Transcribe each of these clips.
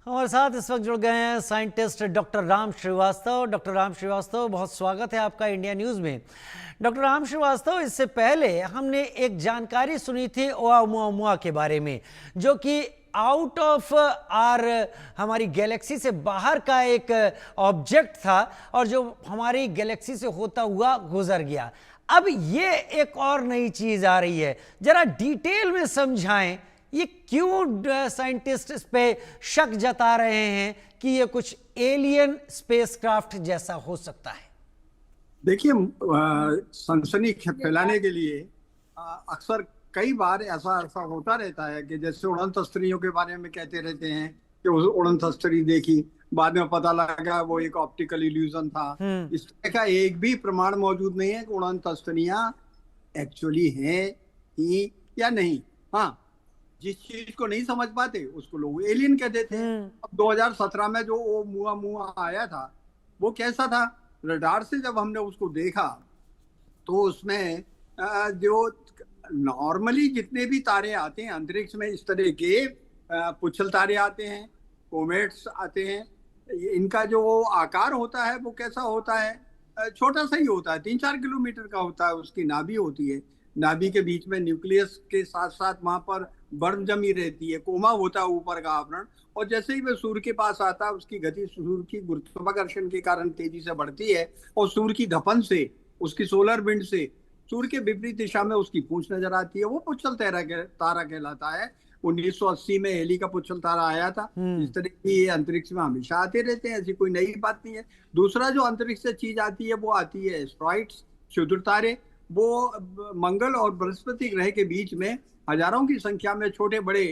हमारे साथ इस वक्त जुड़ गए हैं scientist doctor Ram Shrivastava. Doctor Ram Shrivastava, बहुत स्वागत है आपका इंडिया न्यूज़ में। डॉक्टर राम श्रीवास्तव, इससे पहले हमने एक जानकारी सुनी थी ओumuamua के बारे में, जो कि आउट ऑफ आर हमारी गैलेक्सी से बाहर का एक ऑब्जेक्ट था और जो हमारी गैलेक्सी से होता हुआ गुजर गया। अब ये एक और नई चीज आ रही है, जरा डिटेल में समझाएं, ये क्यों साइंटिस्ट इस पे शक जता रहे हैं कि ये कुछ एलियन स्पेसक्राफ्ट जैसा हो सकता है। देखिए, सनसनी फैलाने के लिए अक्सर कई बार ऐसा होता रहता है कि जैसे उड़न तस्तरियों के बारे में कहते रहते हैं कि उस उड़न तस्तरी देखी, बाद में पता लगा वो एक ऑप्टिकल इल्यूजन था। इस तरह का एक भी प्रमाण मौजूद नहीं है कि उड़न तस्तरियां एक्चुअली हैं ही या नहीं। हाँ, जिस चीज को नहीं समझ पाते उसको लोग एलियन कह देते हैं। अब 2017 में जो ओumuamua आया था वो कैसा था? रडार से जब हमने उसको देखा तो उसमें जो नॉर्मली जितने भी तारे आते हैं अंतरिक्ष में, इस तरह के पुच्छल तारे आते हैं, कोमेट्स आते हैं, इनका जो आकार होता है वो कैसा होता है? छोटा सा ही होता है, 3-4 किलोमीटर का होता है। उसकी नाभि होती है, नाभि के बीच में न्यूक्लियस के साथ साथ वहां पर बर्फ जमी रहती है, कोमा होता है ऊपर का आवरण। और जैसे ही वह सूर्य के पास आता है उसकी गति सूर्य की गुरुत्वाकर्षण के कारण तेजी से बढ़ती है और सूर्य की धपन से, उसकी सोलर विंड से सूर्य के विपरीत दिशा में उसकी पूंछ नजर आती है। वो पुच्छल तारा कहलाता है। 1980 में हेली का पुच्छल तारा आया था। इस तरह की अंतरिक्ष में हमेशा आते रहते हैं, ऐसी कोई नई बात नहीं है। दूसरा जो अंतरिक्ष से चीज आती है वो आती है एस्ट्रॉइड्स, क्षुद्र तारे। वो मंगल और बृहस्पति ग्रह के बीच में हजारों की संख्या में छोटे बड़े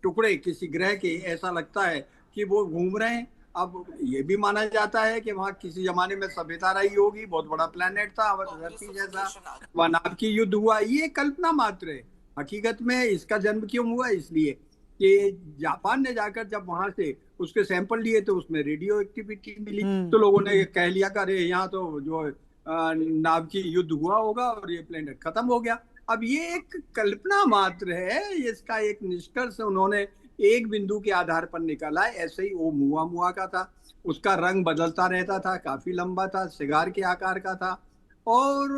टुकड़े किसी ग्रह के, ऐसा लगता है कि वो घूम रहे हैं। अब ये भी माना जाता है कि वहाँ किसी जमाने में सभ्यता रही होगी, बहुत बड़ा प्लेनेट था धरती जैसा, वहाँ नाभिकीय युद्ध हुआ। ये कल्पना मात्र है। हकीकत में इसका जन्म क्यों हुआ? इसलिए कि जापान ने जाकर जब वहां से उसके सैंपल लिए तो उसमें रेडियो एक्टिविटी मिली, तो लोगों ने कह लिया कि अरे यहाँ तो जो नाभिकीय युद्ध हुआ होगा और ये प्लेनेट खत्म हो गया। अब ये एक कल्पना मात्र है, इसका एक निष्कर्ष उन्होंने एक बिंदु के आधार पर निकाला। ऐसे ही ओumuamua का था, उसका रंग बदलता रहता था, काफी लंबा था, सिगार के आकार का था और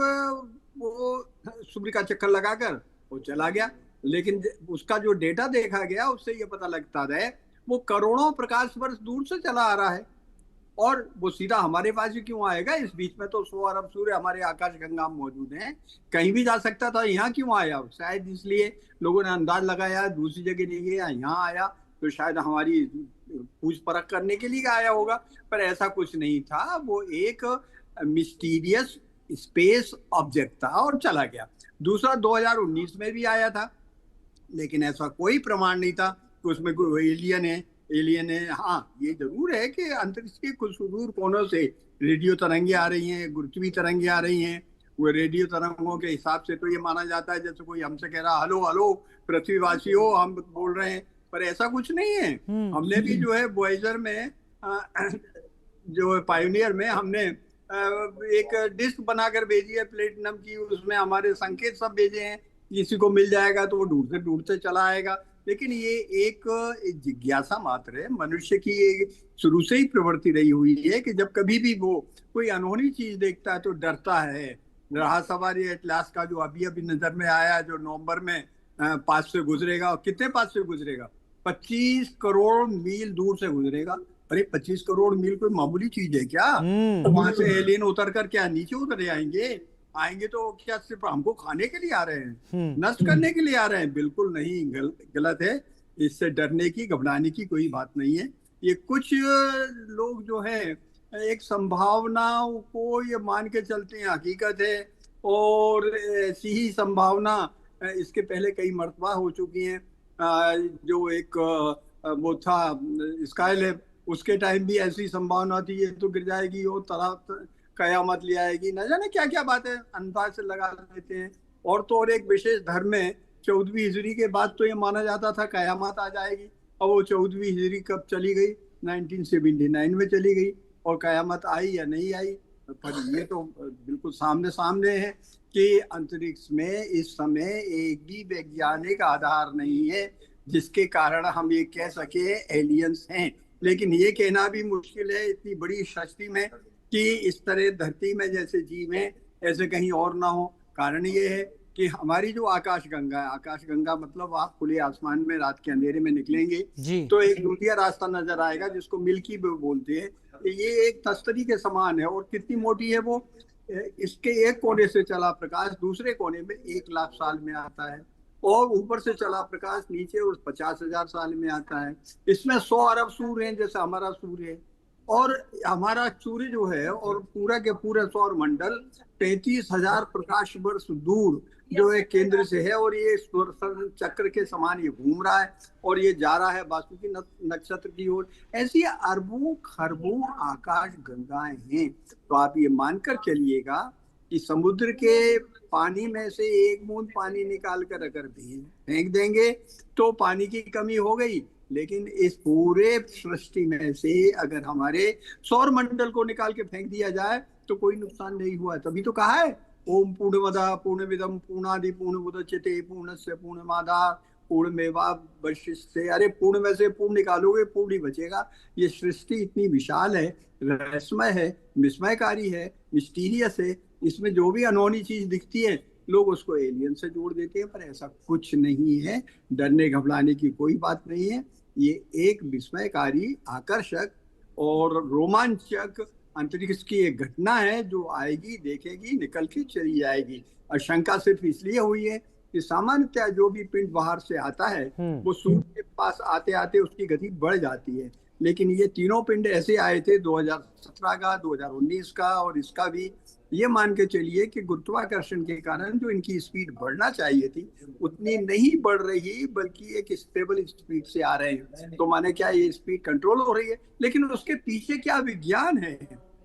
वो सूर्य का चक्कर लगाकर वो चला गया। लेकिन उसका जो डेटा देखा गया उससे ये पता लगता है वो करोड़ों प्रकाश वर्ष दूर से चला आ रहा है और वो सीधा हमारे पास ही क्यों आएगा? इस बीच में तो 100 अरब सूर्य हमारे आकाश गंगा में मौजूद हैं, कहीं भी जा सकता था, यहाँ क्यों आया? शायद इसलिए लोगों ने अंदाज लगाया दूसरी जगह नहीं गया, यहाँ आया तो शायद हमारी पूछ परख करने के लिए आया होगा, पर ऐसा कुछ नहीं था। वो एक मिस्टीरियस स्पेस ऑब्जेक्ट था और चला गया। दूसरा 2019 में भी आया था, लेकिन ऐसा कोई प्रमाण नहीं था कि उसमें कोई एलियन है। हाँ, ये जरूर है कि अंतरिक्ष के कुछ सुदूर कोनों से रेडियो तरंगे आ रही हैं, गुरुत्वीय तरंगे आ रही हैं। वो रेडियो तरंगों के हिसाब से तो ये माना जाता है जैसे कोई हमसे कह रहा हेलो हेलो पृथ्वीवासी हो, हम बोल रहे हैं, पर ऐसा कुछ नहीं है। हमने भी जो है वॉयेजर में जो पायोनियर में हमने एक डिस्क बनाकर भेजी है प्लेटिनम की, उसमें हमारे संकेत सब भेजे हैं, किसी को मिल जाएगा तो वो ढूंढते चला आएगा। लेकिन ये एक जिज्ञासा मात्र है। मनुष्य की ये शुरू से ही प्रवृत्ति रही हुई है कि जब कभी भी वो कोई अनहोनी चीज देखता है तो डरता है। रहा सवारी एटलास का जो अभी अभी नजर में आया, जो नवंबर में पास से गुजरेगा, और कितने पास से गुजरेगा? 25 करोड़ मील दूर से गुजरेगा। अरे 25 करोड़ मील कोई मामूली चीज है क्या? तो वहां से एलियन उतर कर क्या नीचे उतर आएंगे तो क्या सिर्फ हमको खाने के लिए आ रहे हैं, नष्ट करने के लिए आ रहे हैं? बिल्कुल नहीं, गलत है। इससे डरने की, घबराने की कोई बात नहीं है। ये कुछ लोग जो है एक संभावनाओं को ये मान के चलते हैं हकीकत है, और ऐसी ही संभावना इसके पहले कई मर्तबा हो चुकी हैं। जो एक वो था स्काईलैब, उसके टाइम भी ऐसी संभावना थी ये तो गिर जाएगी, वो तरह कयामत ले आएगी, न जाने क्या क्या बातें अंदाज से लगा लेते हैं। और तो और एक विशेष धर्म में 14वीं हिजरी के बाद तो ये माना जाता था कयामत आ जाएगी, और वो 14वीं हिजरी कब चली गई? 1979 में चली गई, और कयामत आई या नहीं आई? पर ये तो बिल्कुल सामने सामने है कि अंतरिक्ष में इस समय एक भी वैज्ञानिक आधार नहीं है जिसके कारण हम ये कह सके एलियंस हैं। लेकिन ये कहना भी मुश्किल है इतनी बड़ी सृष्टि में कि इस तरह धरती में जैसे जीव है ऐसे कहीं और ना हो। कारण ये है कि हमारी जो आकाश गंगा है, आकाश गंगा मतलब आप खुले आसमान में रात के अंधेरे में निकलेंगे जी। तो एक दूधिया रास्ता नजर आएगा जिसको मिल्की वे बोलते हैं। ये एक तस्तरी के समान है और कितनी मोटी है वो, इसके एक कोने से चला प्रकाश दूसरे कोने में 1 लाख साल में आता है और ऊपर से चला प्रकाश नीचे उस 50,000 साल में आता है। इसमें 100 अरब सूर्य हैं जैसे हमारा सूर्य है, और हमारा सूर्य जो है और पूरा के पूरा सौर मंडल 35,000 प्रकाश वर्ष दूर जो है केंद्र से है, और ये चक्र के समान ये घूम रहा है और ये जा रहा है वासुकी नक्षत्र की ओर। ऐसी अरबों खरबों आकाश गंगाएं हैं। तो आप ये मानकर चलिएगा कि समुद्र के पानी में से एक बूंद पानी निकाल कर अगर फेंक देंगे तो पानी की कमी हो गई, लेकिन इस पूरे सृष्टि में से अगर हमारे सौर मंडल को निकाल के फेंक दिया जाए तो कोई नुकसान नहीं हुआ। तभी तो कहा है ओम पूर्णमदः पूर्णमिदं पूर्णादि पूर्णमुदच्यते पूर्णस्य पूर्णमादाय पूर्णमेवावशिष्यते। अरे पूर्ण में से पूर्ण निकालोगे पूर्ण ही बचेगा। ये सृष्टि इतनी विशाल है, रहस्यमय है, विस्मयकारी है, मिस्टीरियस है। इसमें जो भी अनहोनी चीज दिखती है लोग उसको एलियन से जोड़ देते हैं, पर ऐसा कुछ नहीं है। डरने घबराने की कोई बात नहीं है। ये एक विस्मयकारी, आकर्षक और रोमांचक अंतरिक्ष की एक घटना है जो आएगी, देखेगी, निकल के चली जाएगी। और शंका सिर्फ इसलिए हुई है कि सामान्यतः जो भी पिंड बाहर से आता है वो सूर्य के पास आते आते उसकी गति बढ़ जाती है, लेकिन ये तीनों पिंड ऐसे आए थे 2017 का, 2019 का और इसका भी। ये मान के चलिए कि गुरुत्वाकर्षण के कारण जो इनकी स्पीड बढ़ना चाहिए थी उतनी नहीं बढ़ रही, बल्कि एक स्टेबल स्पीड से आ रहे हैं। तो माने क्या ये स्पीड कंट्रोल हो रही है, लेकिन उसके पीछे क्या विज्ञान है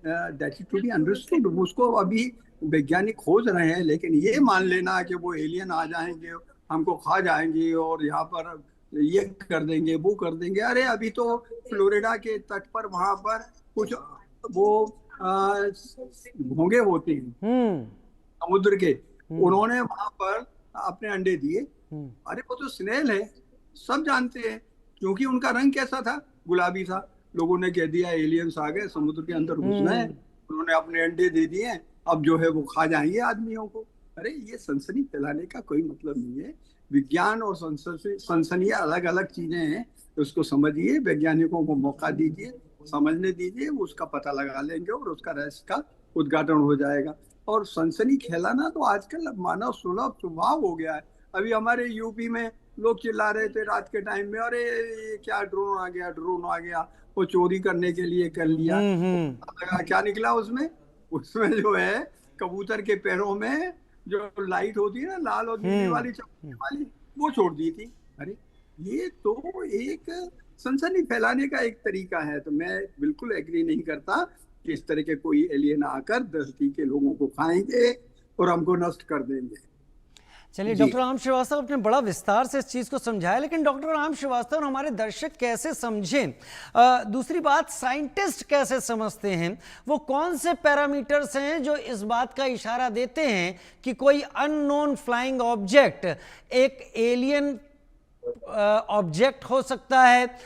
that is to be understood. उसको अभी वैज्ञानिक खोज रहे हैं। लेकिन ये मान लेना कि वो एलियन आ जाएंगे हमको खा जाएंगे और यहाँ पर ये कर देंगे वो कर देंगे, अरे अभी तो फ्लोरिडा के तट पर वहां पर कुछ वो घोंगे होते हैं समुद्र के, उन्होंने वहां पर अपने अंडे दिए। अरे वो तो स्नेल है, सब जानते हैं, क्योंकि उनका रंग कैसा था, गुलाबी था। लोगों ने कह दिया एलियंस आ गए, समुद्र के अंदर घुसना है, उन्होंने अपने अंडे दे दिए, अब जो है वो खा जाएंगे आदमियों को। अरे ये सनसनी फैलाने का कोई मतलब नहीं है। विज्ञान और सनसनी अलग अलग चीजें हैं, उसको समझिए, वैज्ञानिकों को मौका दीजिए, समझने दीजिए, उसका पता लगा लेंगे और उसका रहस्य का उद्घाटन हो जाएगा। और सनसनी फैलाना तो आजकल मानव सुलभ स्वभाव हो गया है। अभी हमारे यूपी में लोग चिल्ला रहे थे रात के टाइम में, अरे ये क्या ड्रोन आ गया, ड्रोन आ गया, वो चोरी करने के लिए कर लिया। क्या निकला उसमें जो है कबूतर के पैरों में जो लाइट होती है ना, लाल और नीली वाली चमकने वाली, वो छोड़ दी थी। अरे ये तो एक सनसनी फैलाने का एक तरीका है। तो मैं बिल्कुल एग्री नहीं करता कि इस तरह के कोई एलियन आकर धरती के लोगों को खाएंगे और हमको नष्ट कर देंगे। चलिए डॉक्टर राम श्रीवास्तव अपने बड़ा विस्तार से इस चीज़ को समझाया, लेकिन डॉक्टर राम श्रीवास्तव और हमारे दर्शक कैसे समझें, दूसरी बात साइंटिस्ट कैसे समझते हैं, वो कौन से पैरामीटर्स हैं जो इस बात का इशारा देते हैं कि कोई अननोन फ्लाइंग ऑब्जेक्ट एक एलियन ऑब्जेक्ट हो सकता है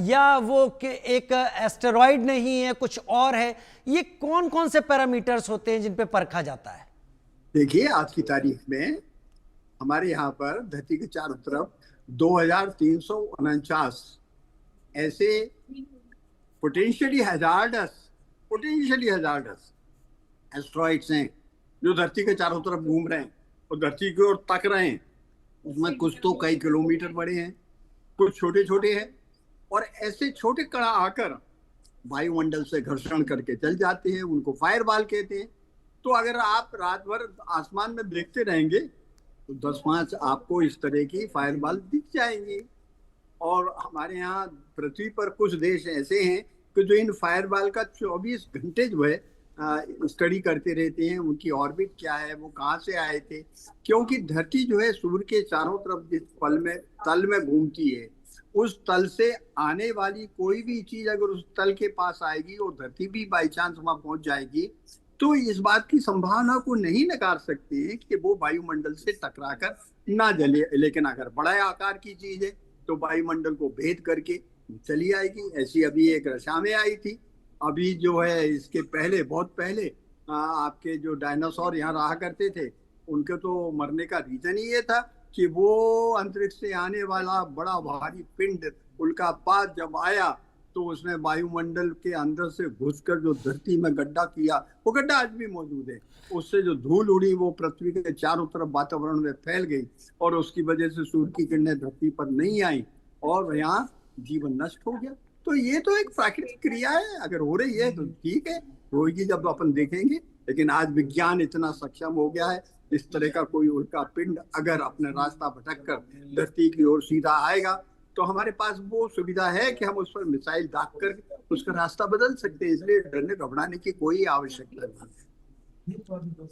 या वो एक एस्टेरॉइड नहीं है, कुछ और है। ये कौन कौन से पैरामीटर्स होते हैं जिन पे परखा जाता है? देखिए आज की तारीख में हमारे यहाँ पर धरती के चारों तरफ 2349 ऐसे पोटेंशियली हैजार्डस एस्ट्रॉइड्स हैं जो धरती के चारों तरफ घूम रहे हैं और धरती की ओर तक रहे हैं। उसमें कुछ तो कई किलोमीटर बड़े हैं, कुछ छोटे छोटे हैं, और ऐसे छोटे कण आकर वायुमंडल से घर्षण करके चल जाते हैं, उनको फायरबॉल कहते हैं। तो अगर आप रात भर आसमान में देखते रहेंगे तो 10-5 आपको इस तरह की फायरबॉल दिख जाएंगी। और हमारे यहाँ पृथ्वी पर कुछ देश ऐसे हैं कि जो इन फायरबॉल का 24 घंटे जो है स्टडी करते रहते हैं, उनकी ऑर्बिट क्या है, वो कहाँ से आए थे। क्योंकि धरती जो है सूर्य के चारों तरफ जिस तल में घूमती है, उस तल से आने वाली कोई भी चीज अगर उस तल के पास आएगी और धरती भी बाई चांस वहां पहुंच जाएगी, तो इस बात की संभावना को नहीं नकार सकते हैं कि वो वायुमंडल से टकराकर ना जले। लेकिन अगर बड़ा आकार की चीज है तो वायुमंडल को भेद करके चली आएगी। ऐसी अभी एक रक्षा में आई थी। अभी जो है इसके पहले, बहुत पहले आपके जो डायनासोर यहाँ रहा करते थे, उनके तो मरने का रीजन ही ये था कि वो अंतरिक्ष से आने वाला बड़ा भारी पिंड उल्कापात जब आया तो उसने वायुमंडल के अंदर से घुसकर जो धरती में गड्ढा किया, वो गड्ढा आज भी मौजूद है। उससे जो धूल उड़ी वो पृथ्वी के चारों तरफ वातावरण में फैल गई और उसकी वजह से सूर्य की किरणें धरती पर नहीं आई और यहाँ जीवन नष्ट हो गया। तो ये तो एक प्राकृतिक क्रिया है, अगर हो रही है तो ठीक है, होगी जब अपन देखेंगे। लेकिन आज विज्ञान इतना सक्षम हो गया है, इस तरह का कोई उल्का पिंड अगर अपने रास्ता भटक कर धरती की ओर सीधा आएगा तो हमारे पास वो सुविधा है कि हम उस पर मिसाइल दाग कर उसका रास्ता बदल सकते हैं। इसलिए डरने घबराने की कोई आवश्यकता नहीं है।